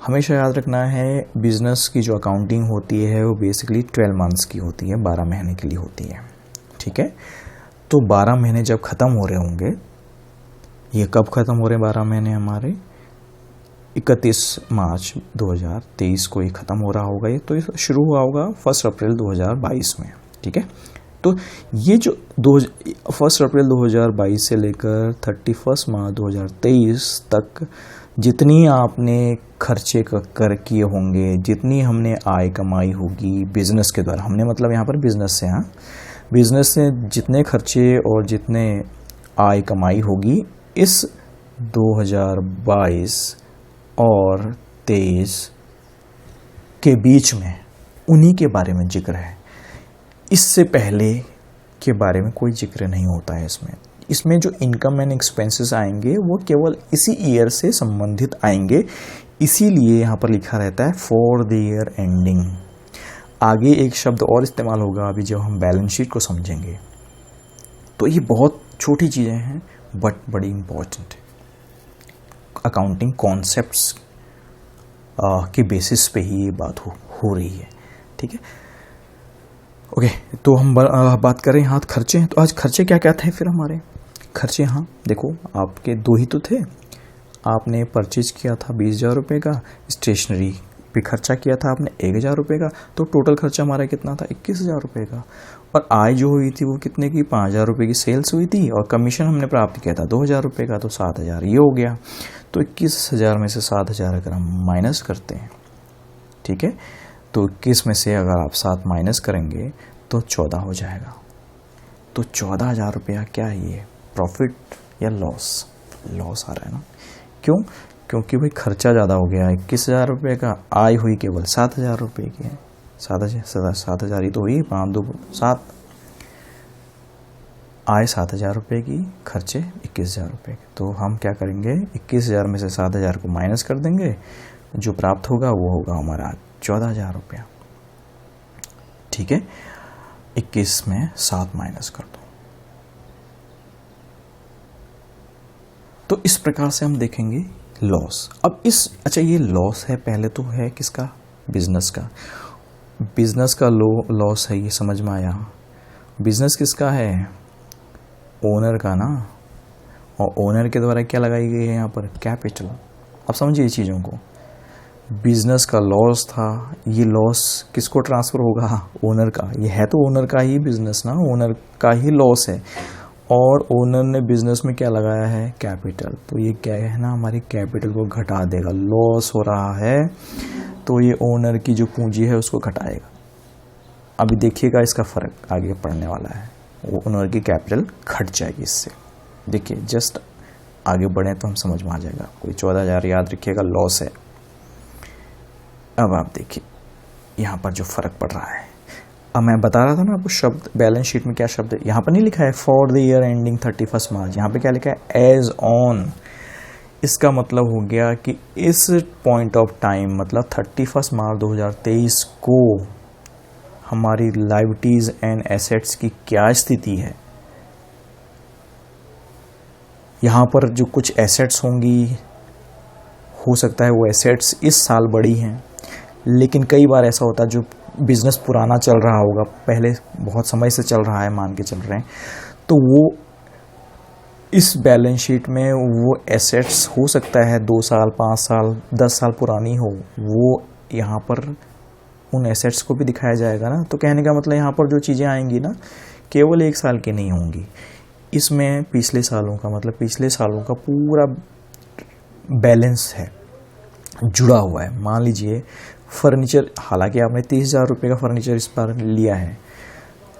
S1: हमेशा याद रखना है, बिजनेस की जो अकाउंटिंग होती है वो बेसिकली 12 मंथ्स की होती है, 12 महीने के लिए होती है। ठीक है, तो 12 महीने जब ख़त्म हो रहे होंगे, ये कब ख़त्म हो रहे हैं 12 महीने हमारे? 31 मार्च 2023 को ये ख़त्म हो रहा होगा। ये तो शुरू हुआ होगा 1 अप्रैल 2022 में। ठीक है, तो ये जो 1 अप्रैल 2022 से लेकर 31 मार्च 2023 तक जितनी आपने खर्चे कर किए होंगे, जितनी हमने आय कमाई होगी बिजनेस के द्वारा, हमने मतलब यहाँ पर बिजनेस से, हाँ, बिजनेस से जितने खर्चे और जितने आय कमाई होगी इस 2022 और 23 के बीच में, उन्हीं के बारे में जिक्र है। इससे पहले के बारे में कोई जिक्र नहीं होता है इसमें जो इनकम एंड एक्सपेंसेस आएंगे वो केवल इसी ईयर से संबंधित आएंगे, इसीलिए यहाँ पर लिखा रहता है फॉर द ईयर एंडिंग। आगे एक शब्द और इस्तेमाल होगा अभी जब हम बैलेंस शीट को समझेंगे। तो ये बहुत छोटी चीज़ें हैं बट बड़ी इम्पोर्टेंट अकाउंटिंग कॉन्सेप्ट्स के बेसिस पे ही ये बात हो रही है। ठीक है, ओके, तो हम बात कर रहे हैं हाथ खर्चे हैं। तो आज खर्चे क्या क्या थे फिर हमारे खर्चे? हाँ देखो, आपके दो ही तो थे। आपने परचेज किया था 20,000 रुपये का, स्टेशनरी पे खर्चा किया था आपने 1,000 रुपये का, तो टोटल खर्चा हमारा कितना था? 21,000 रुपये का। और आय जो हुई थी वो कितने की? 5,000 रुपये की सेल्स हुई थी, और कमीशन हमने प्राप्त किया था 2,000 रुपये का, तो 7,000 ये हो गया। तो 21,000 में से 7,000 अगर हम माइनस करते हैं, ठीक है, तो 21 में से अगर आप 7 माइनस करेंगे तो 14 हो जाएगा। तो 14,000 रुपया क्या है ये? प्रॉफिट या लॉस? लॉस आ रहा है ना। क्यों? क्योंकि भाई खर्चा ज़्यादा हो गया। 21,000 रुपये का, आय हुई केवल 7,000 रुपये की है। 7,000 ही तो हुई, 5 2 7, आय 7,000 रुपये की, खर्चे 21,000 रुपये के। तो हम क्या करेंगे, 21,000 में से 7,000 को माइनस कर देंगे, जो प्राप्त होगा वो होगा हमारा 14,000 रुपया। ठीक है, 21 में 7 माइनस कर दो। तो इस प्रकार से हम देखेंगे लॉस। अब अच्छा ये लॉस है, पहले तो है किसका? बिजनेस का। बिजनेस का लॉस है, ये समझ में आया। बिजनेस किसका है? ओनर का ना। और ओनर के द्वारा क्या लगाई गई है यहाँ पर? कैपिटल। अब समझिए चीज़ों को। बिजनेस का लॉस था, ये लॉस किसको ट्रांसफर होगा? ओनर का। ये है तो ओनर का ही बिजनेस ना, ओनर का ही लॉस है। और ओनर ने बिजनेस में क्या लगाया है? कैपिटल। तो ये क्या है ना, हमारी कैपिटल को घटा देगा। लॉस हो रहा है तो ये ओनर की जो पूंजी है उसको घटाएगा। अभी देखिएगा इसका फर्क आगे पड़ने वाला है। वो ओनर की कैपिटल घट जाएगी इससे। देखिए जस्ट आगे बढ़े तो हम समझ में आ जाएगा। कोई 14,000 याद रखिएगा लॉस है। अब आप देखिए यहाँ पर जो फर्क पड़ रहा है। अब मैं बता रहा था ना आपको शब्द, बैलेंस शीट में क्या शब्द है। यहाँ पर नहीं लिखा है for the year ending 31 March, यहाँ पे क्या लिखा है? As on. इसका मतलब हो गया कि इस पॉइंट ऑफ टाइम, मतलब 31 मार्च 2023 को हमारी लायबिलिटीज एंड एसेट्स की क्या स्थिति है। यहाँ पर जो कुछ एसेट्स होंगी, हो सकता है वो एसेट्स इस साल बढ़ी हैं, लेकिन कई बार ऐसा होता है जो बिजनेस पुराना चल रहा होगा, पहले बहुत समय से चल रहा है, मान के चल रहे हैं, तो वो इस बैलेंस शीट में वो एसेट्स हो सकता है 2 साल 5 साल 10 साल पुरानी हो, वो यहाँ पर उन एसेट्स को भी दिखाया जाएगा ना। तो कहने का मतलब यहाँ पर जो चीज़ें आएंगी ना, केवल 1 साल की नहीं होंगी, इसमें पिछले सालों का, मतलब पिछले सालों का पूरा बैलेंस है, जुड़ा हुआ है। मान लीजिए फर्नीचर, हालांकि आपने 30,000 रुपये का फर्नीचर इस बार लिया है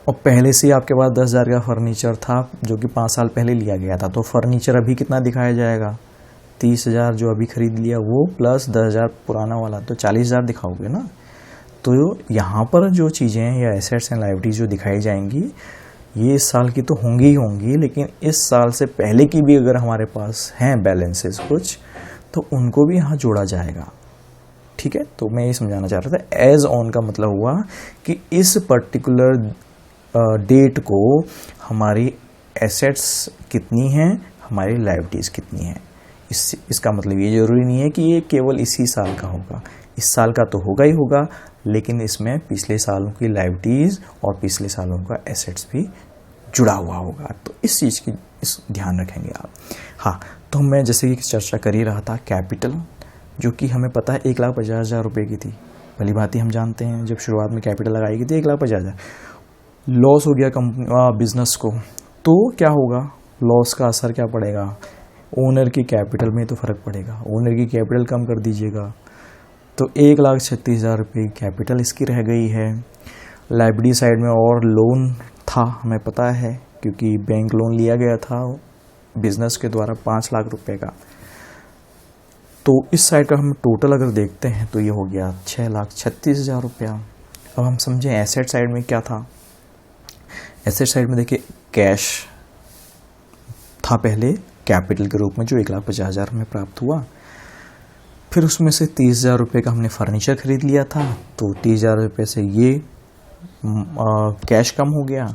S1: और पहले से आपके पास 10,000 का फर्नीचर था जो कि 5 साल पहले लिया गया था, तो फर्नीचर अभी कितना दिखाया जाएगा? 30,000 जो अभी खरीद लिया वो प्लस 10,000 पुराना वाला, तो 40,000 दिखाओगे ना। तो यहाँ पर जो चीज़ें या एसेट्स एंड लायबिलिटीज जो दिखाई जाएंगी ये इस साल की तो होंगी ही होंगी, लेकिन इस साल से पहले की भी अगर हमारे पास हैं बैलेंसेस कुछ, तो उनको भी यहाँ जोड़ा जाएगा। ठीक है, तो मैं ये समझाना चाह रहा था एज ऑन का मतलब हुआ कि इस पर्टिकुलर डेट को हमारी एसेट्स कितनी हैं, हमारी लायबिलिटीज़ कितनी हैं। इसका मतलब ये ज़रूरी नहीं है कि ये केवल इसी साल का होगा, इस साल का तो होगा ही होगा, लेकिन इसमें पिछले सालों की लायबिलिटीज़ और पिछले सालों का एसेट्स भी जुड़ा हुआ होगा। तो इस चीज़ की ध्यान रखेंगे आप। हाँ, तो मैं जैसे कि चर्चा कर ही रहा था कैपिटल, जो कि हमें पता है 1,50,000 रुपये की थी। भली भांति हम जानते हैं जब शुरुआत में कैपिटल लगाई गई थी 1,50,000, लॉस हो गया कंपनी बिजनेस को, तो क्या होगा? लॉस का असर क्या पड़ेगा? ओनर की कैपिटल में तो फ़र्क पड़ेगा। ओनर की कैपिटल कम कर दीजिएगा, तो 1,36,000 रुपये कैपिटल इसकी रह गई है। लायबिलिटी साइड में और लोन था, हमें पता है, क्योंकि बैंक लोन लिया गया था बिजनेस के द्वारा 5 लाख रुपए का। तो इस साइड का हम टोटल अगर देखते हैं तो ये हो गया 6,36,000 रुपया। अब हम समझें एसेट साइड में क्या था। एसेट साइड में देखिए कैश था पहले कैपिटल के रूप में जो 1,50,000 हमें प्राप्त हुआ। फिर उसमें से 30,000 रुपये का हमने फर्नीचर खरीद लिया था, तो 30,000 रुपये से ये कैश कम हो गया।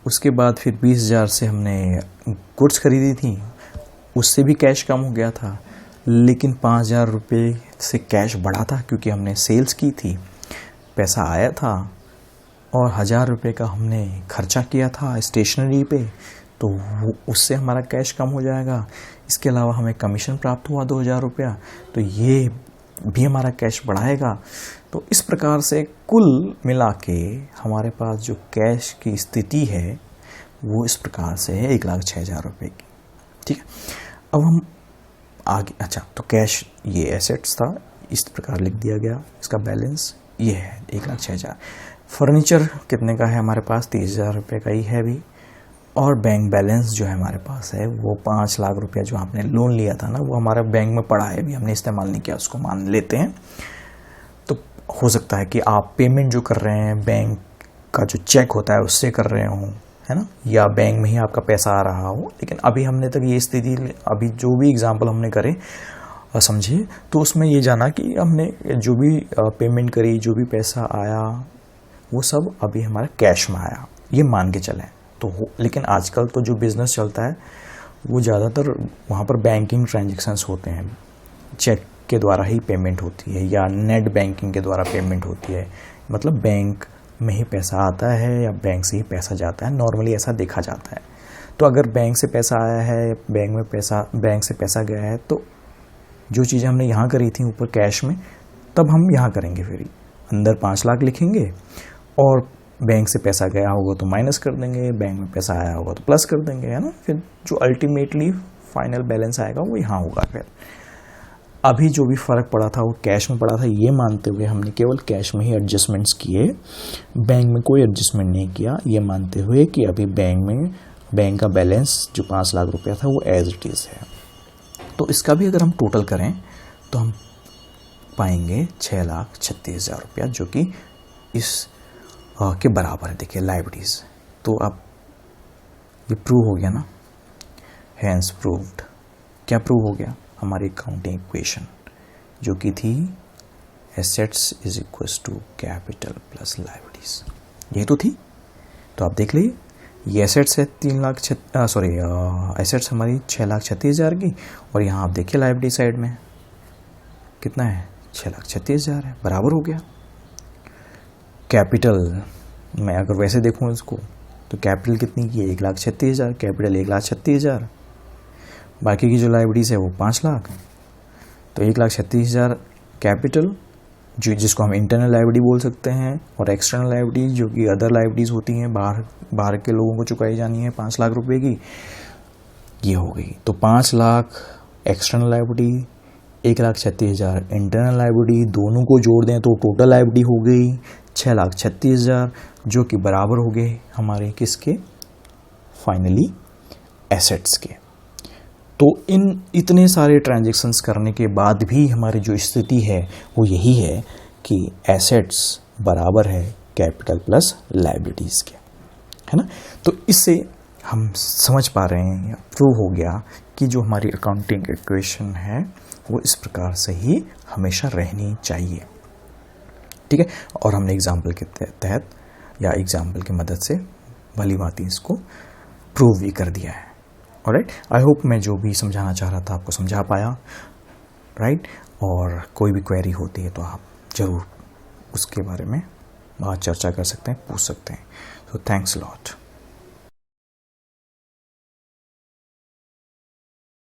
S1: उसके बाद फिर 20,000 से हमने गुड्स खरीदी थी, उससे भी कैश कम हो गया था। लेकिन 5,000 रुपये से कैश बढ़ा था क्योंकि हमने सेल्स की थी, पैसा आया था, और 1,000 रुपये का हमने खर्चा किया था स्टेशनरी पे, तो उससे हमारा कैश कम हो जाएगा। इसके अलावा हमें कमीशन प्राप्त हुआ 2,000 रुपया, तो ये भी हमारा कैश बढ़ाएगा। तो इस प्रकार से कुल मिला के हमारे पास जो कैश की स्थिति है वो इस प्रकार से है 1,06,000 रुपये की। ठीक है, अब हम आगे, अच्छा, तो कैश ये एसेट्स था, इस प्रकार लिख दिया गया। इसका बैलेंस ये है 1,06,000। फर्नीचर कितने का है हमारे पास? 30,000 रुपये का ही है अभी। और बैंक बैलेंस जो है हमारे पास है वो 5 लाख रुपया जो आपने लोन लिया था ना, वो हमारा बैंक में पड़ा है, अभी हमने इस्तेमाल नहीं किया, उसको मान लेते हैं। तो हो सकता है कि आप पेमेंट जो कर रहे हैं बैंक का जो चेक होता है उससे कर रहे हो, है ना, या बैंक में ही आपका पैसा आ रहा हो। लेकिन अभी हमने तक ये स्थिति, अभी जो भी एग्जाम्पल हमने करे समझे, तो उसमें ये जाना कि हमने जो भी पेमेंट करी, जो भी पैसा आया, वो सब अभी हमारा कैश में आया, ये मान के चलें तो लेकिन आजकल तो जो बिज़नेस चलता है वो ज़्यादातर वहाँ पर बैंकिंग ट्रांजैक्शंस होते हैं, चेक के द्वारा ही पेमेंट होती है या नेट बैंकिंग के द्वारा पेमेंट होती है। मतलब बैंक में ही पैसा आता है या बैंक से ही पैसा जाता है, नॉर्मली ऐसा देखा जाता है। तो अगर बैंक से पैसा आया है, बैंक से पैसा गया है, तो जो चीज़ें हमने यहाँ करी थी ऊपर कैश में, तब हम यहाँ करेंगे, फिर अंदर 5 लाख लिखेंगे, और बैंक से पैसा गया होगा तो माइनस कर देंगे, बैंक में पैसा आया होगा तो प्लस कर देंगे, है ना। फिर जो अल्टीमेटली फाइनल बैलेंस आएगा वो यहाँ होगा। फिर अभी जो भी फ़र्क पड़ा था वो कैश में पड़ा था, ये मानते हुए हमने केवल कैश में ही एडजस्टमेंट्स किए, बैंक में कोई एडजस्टमेंट नहीं किया, ये मानते हुए कि अभी बैंक का बैलेंस जो 5 लाख रुपया था वो एज इट इज़ है। तो इसका भी अगर हम टोटल करें तो हम पाएंगे 6,36,000 रुपया, जो कि इस के बराबर है। देखिए लायबिलिटीज़, तो अब ये प्रूव हो गया ना, हैंस प्रूव्ड। क्या प्रूव हो गया? हमारी अकाउंटिंग इक्वेशन जो कि थी assets is equals to capital plus liabilities, ये तो थी। तो आप देख लीजिए, ये एसेट्स है एसेट्स हमारी 6,36,000 की, और यहाँ आप देखिए लायबिलिटी साइड में कितना है, 6,36,000 है, बराबर हो गया। कैपिटल मैं अगर वैसे देखूँ इसको तो कैपिटल कितनी की है, 1,36,000, कैपिटल 1,36,000, बाकी की जो लायबिलिटीज़ है वो 5 लाख। तो 1,36,000 कैपिटल, जो जिसको हम इंटरनल लायबिलिटी बोल सकते हैं, और एक्सटर्नल लायबिलिटीज जो कि अदर लायबिलिटीज़ होती हैं, बाहर के लोगों को चुकाई जानी है 5 लाख रुपए की, ये हो गई। तो 5 lakh external liability, 1,36,000 internal liability, दोनों को जोड़ दें तो टोटल लायबिलिटी हो गई 6,36,000, जो कि बराबर हो गए हमारे किसके, फाइनली एसेट्स के। तो इन इतने सारे ट्रांजैक्शंस करने के बाद भी हमारी जो स्थिति है वो यही है कि एसेट्स बराबर है कैपिटल प्लस लायबिलिटीज के, है ना। तो इससे हम समझ पा रहे हैं या प्रूव हो गया कि जो हमारी अकाउंटिंग इक्वेशन है वो इस प्रकार से ही हमेशा रहनी चाहिए, ठीक है। और हमने एग्जाम्पल के तहत या एग्जाम्पल की मदद से भली भांति इसको प्रूव भी कर दिया है। ऑलराइट, आई होप मैं जो भी समझाना चाह रहा था आपको समझा पाया, राइट। और कोई भी क्वेरी होती है तो आप ज़रूर उसके बारे में बात चर्चा कर सकते हैं, पूछ सकते हैं। So thanks a lot.